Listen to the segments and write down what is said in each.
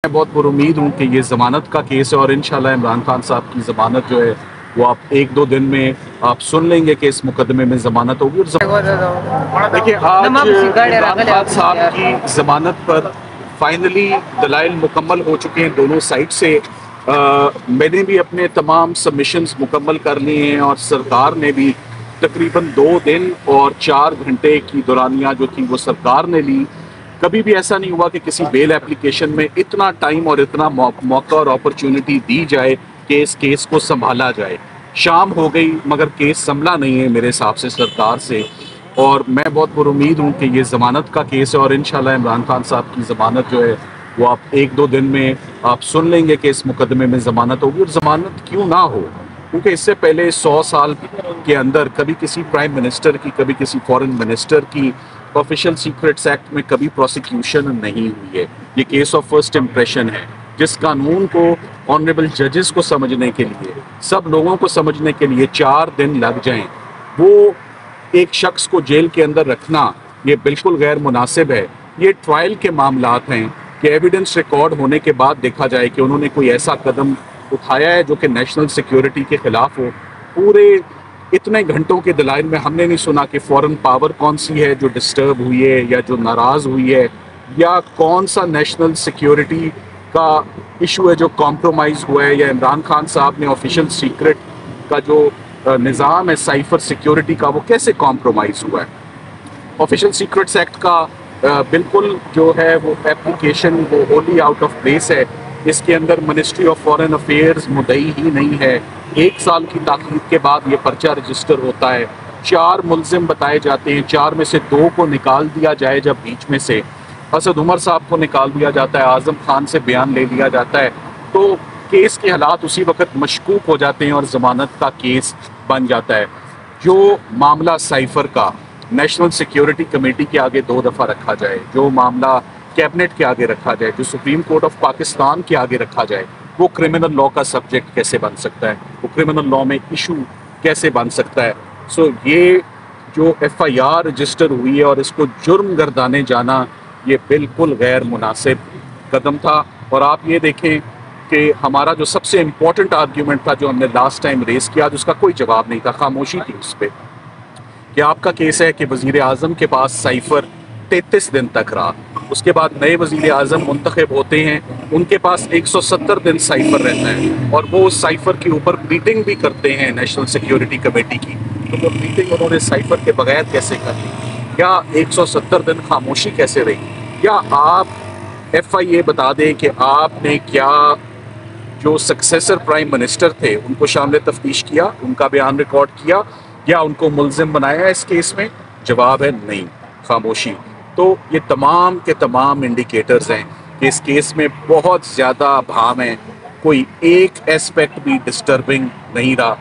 मैं बहुत पुरुमीद हूँ कि ये ज़मानत का केस है और इंशाल्लाह इमरान खान साहब की ज़मानत जो है वो आप एक दो दिन में आप सुन लेंगे कि इस मुकदमे में ज़मानत होगी। और देखिए आज इमरान खान साहब की ज़मानत पर फाइनली दलाइल मुकम्मल हो चुके हैं दोनों साइड से। मैंने भी अपने तमाम सबमिशंस मुकम्मल कर लिए हैं और सरकार ने भी तकरीबन 2 दिन और 4 घंटे की दौरानिया जो थी वो सरकार ने ली। कभी भी ऐसा नहीं हुआ कि किसी बेल एप्लीकेशन में इतना टाइम और इतना मौका और अपॉर्चुनिटी दी जाए कि इस केस को संभाला जाए। शाम हो गई मगर केस संभला नहीं है मेरे हिसाब से सरकार से। और मैं बहुत पुरुमीद हूँ कि ये ज़मानत का केस है और इंशाल्लाह इमरान खान साहब की ज़मानत जो है वो आप एक दो दिन में आप सुन लेंगे कि इस मुकदमे में ज़मानत होगी। और ज़मानत क्यों ना हो, क्योंकि इससे पहले 100 साल के अंदर कभी किसी प्राइम मिनिस्टर की, कभी किसी फॉरेन मिनिस्टर की ऑफिशियल सीक्रेट्स एक्ट में कभी प्रोसिक्यूशन नहीं हुई है। ये केस ऑफ फर्स्ट इम्प्रेशन है। जिस कानून को ऑनरेबल जजेस को समझने के लिए, सब लोगों को समझने के लिए 4 दिन लग जाएं, वो एक शख्स को जेल के अंदर रखना ये बिल्कुल गैर मुनासिब है। ये ट्रायल के मामलात हैं कि एविडेंस रिकॉर्ड होने के बाद देखा जाए कि उन्होंने कोई ऐसा कदम उठाया है जो कि नेशनल सिक्योरिटी के खिलाफ हो। पूरे इतने घंटों के दलाइल में हमने नहीं सुना कि फॉरेन पावर कौन सी है जो डिस्टर्ब हुई है या जो नाराज़ हुई है, या कौन सा नेशनल सिक्योरिटी का इशू है जो कॉम्प्रोमाइज़ हुआ है, या इमरान खान साहब ने ऑफिशियल सीक्रेट का जो निज़ाम है साइफर सिक्योरिटी का वो कैसे कॉम्प्रोमाइज़ हुआ है। ऑफिशियल सीक्रेट्स एक्ट का बिल्कुल जो है वो एप्लीकेशन वो होली आउट ऑफ प्लेस है। इसके अंदर मिनिस्ट्री ऑफ फॉरेन अफेयर्स मुद्दई ही नहीं है। 1 साल की ताक़ीद के बाद ये पर्चा रजिस्टर होता है। 4 मुल्ज़िम बताए जाते हैं, 4 में से 2 को निकाल दिया जाए, जब बीच में से असद उमर साहब को निकाल दिया जाता है, आज़म खान से बयान ले लिया जाता है, तो केस के हालात उसी वक्त मशकूक हो जाते हैं और ज़मानत का केस बन जाता है। जो मामला साइफर का नेशनल सिक्योरिटी कमेटी के आगे 2 दफ़ा रखा जाए, जो मामला कैबिनेट के आगे रखा जाए, जो सुप्रीम कोर्ट ऑफ पाकिस्तान के आगे रखा जाए, वो क्रिमिनल लॉ का सब्जेक्ट कैसे बन सकता है, वो क्रिमिनल लॉ में इशू कैसे बन सकता है। सो ये जो FIR रजिस्टर हुई है और इसको जुर्म गर्दाने जाना ये बिल्कुल गैर मुनासिब कदम था। और आप ये देखें कि हमारा जो सबसे इम्पोर्टेंट आर्ग्यूमेंट था जो हमने लास्ट टाइम रेस किया, उसका कोई जवाब नहीं था, खामोशी थी उस पर। कि आपका केस है कि वज़ीर आज़म के पास साइफर 33 दिन तक रहा, उसके बाद नए वज़ीर आज़म मुंतखब होते हैं, उनके पास 170 दिन साइफर रहता है और वो उस साइफर के ऊपर मीटिंग भी करते हैं नेशनल सिक्योरिटी कमेटी की। तो वो मीटिंग उन्होंने साइफर के बगैर कैसे कर ली? क्या 170 दिन खामोशी कैसे रही? या आप FIA बता दें कि आपने क्या जो सक्सेसर प्राइम मिनिस्टर थे उनको शामिल तफ्तीश किया, उनका बयान रिकॉर्ड किया, या उनको मुल्ज़िम बनाया इस केस में? जवाब है नहीं, खामोशी। तो ये तमाम के तमाम इंडिकेटर्स हैं कि इस केस में बहुत ज़्यादा भाम है। कोई एक एस्पेक्ट भी डिस्टर्बिंग नहीं रहा,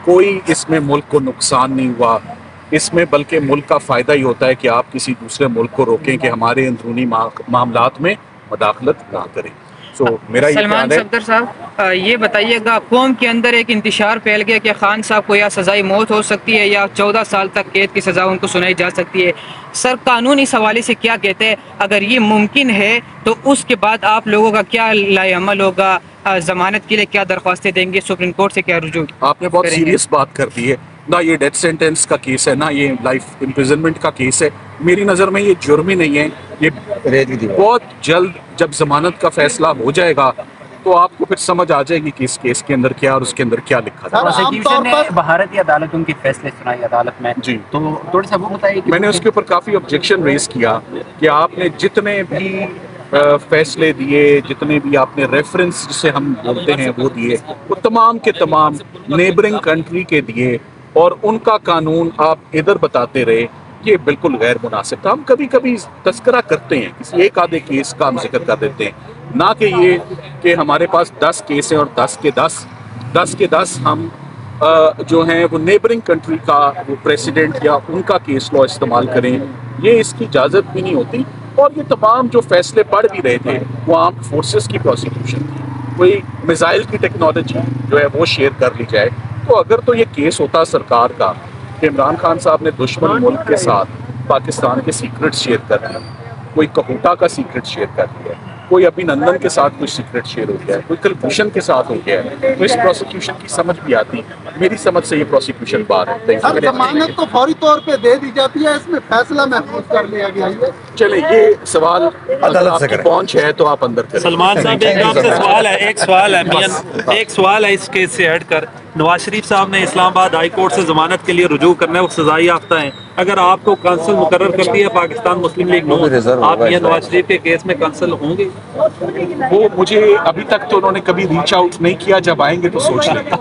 कोई इसमें मुल्क को नुकसान नहीं हुआ। इसमें बल्कि मुल्क का फ़ायदा ही होता है कि आप किसी दूसरे मुल्क को रोकें कि हमारे अंदरूनी मामलात में मदाखलत ना करें। मेरा सलमान सफदर साहब, ये बताइएगा, कौम के अंदर एक इंतशार फैल गया कि खान साहब को या सज़ाई मौत हो सकती है या 14 साल तक कैद की सज़ा उनको सुनाई जा सकती है। सर, कानून इस हवाले से क्या कहते हैं? अगर ये मुमकिन है तो उसके बाद आप लोगों का क्या लाएअमल होगा? ज़मानत के लिए क्या दरख्वास्तें देंगे? सुप्रीम कोर्ट से क्या रुजू? आपने बहुत सीरियस बात कर दी है ना। ये डेथ सेंटेंस का केस है ना, ये लाइफ इम्प्रिजनमेंट का केस है। मेरी नज़र में ये जुर्म ही नहीं है। ये बहुत जल्द जब जमानत का फैसला हो जाएगा तो आपको फिर समझ आ जाएगी कि इस केस के अंदर क्या और उसके अंदर क्या लिखा था। प्रोसिक्यूशन ने भारतीय अदालत उनके फैसले सुनाई अदालत में जी, तो थोड़ा सा वो बताइए। मैंने उसके ऊपर काफ़ी ऑब्जेक्शन रेज किया कि आपने जितने भी फैसले दिए, जितने भी आपने रेफरेंस जिसे हम बोलते हैं वो दिए, वो तमाम के तमाम नेबरिंग कंट्री के दिए और उनका कानून आप इधर बताते रहे। ये बिल्कुल गैर मुनासिब था। हम कभी कभी तस्करा करते हैं, किसी एक आधे केस का हम जिक्र कर देते हैं, ना कि ये कि हमारे पास 10 केस हैं और 10 के 10 हम जो हैं वो नेबरिंग कंट्री का वो प्रेसिडेंट या उनका केस लॉ इस्तेमाल करें। ये इसकी इजाज़त भी नहीं होती। और ये तमाम जो फैसले पढ़ भी रहे थे वो आर्म्ड फोर्सेस की प्रोसिक्यूशन थी। कोई मिसाइल की टेक्नोलॉजी जो है वो शेयर कर ली जाए, तो अगर तो ये केस होता सरकार का कि इमरान खान साहब ने दुश्मन मुल्क के साथ पाकिस्तान के सीक्रेट शेयर कर दिए, कोई कहूटा का सीक्रेट शेयर कर दिया, कोई अभिनंदन के साथ कोई सीक्रेट शेयर हो गया है, कोई कुलभूषण के साथ हो गया है, तो इस प्रोसिक्यूशन की समझ भी आती है। मेरी समझ से ये प्रोसिक्यूशन बार है। सर, जमानत तो फौरी तौर पे दे दी जाती है, इसमें फैसला महफूज कर लिया गया है। चले ये सवाल अदालत से पहुंच है तो आप अंदर करें। सलमान साहब एक आपसे सवाल है, एक सवाल है इस केस से हटकर। नवाज शरीफ साहब ने इस्लामाबाद हाई कोर्ट से जमानत के लिए रुजू करना है, वो सजाई याफ्ता है। अगर आपको काउंसिल मुकर्रर करती है पाकिस्तान मुस्लिम लीग नून, आप ये नवाज शरीफ के केस में काउंसिल होंगे? वो मुझे अभी तक तो उन्होंने कभी रीच आउट नहीं किया, जब आएंगे तो सोच लेंगे।